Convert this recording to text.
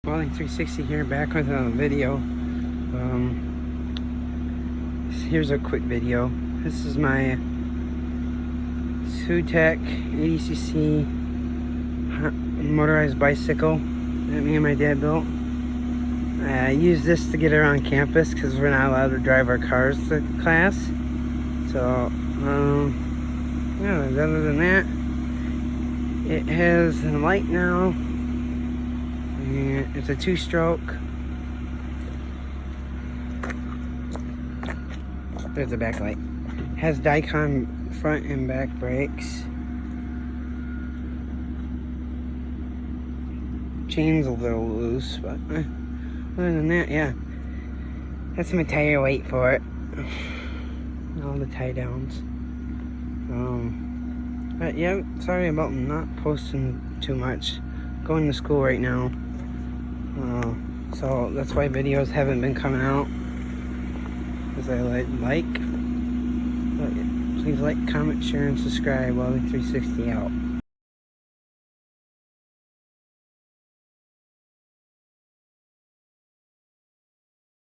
Welding 360 here, back with a video. Here's a quick video. This is my Tech 80cc motorized bicycle that me and my dad built. I use this to get around campus because we're not allowed to drive our cars to class. So, yeah, other than that, it has a light now. And it's a 2-stroke. There's the back light. Has Dicon front and back brakes. Chain's a little loose, but other than that, yeah. That's my tire weight for it. All the tie downs. But yeah, sorry about not posting too much. Going to school right now. So that's why videos haven't been coming out. Because I like. But please like, comment, share, and subscribe. Welding 360 out.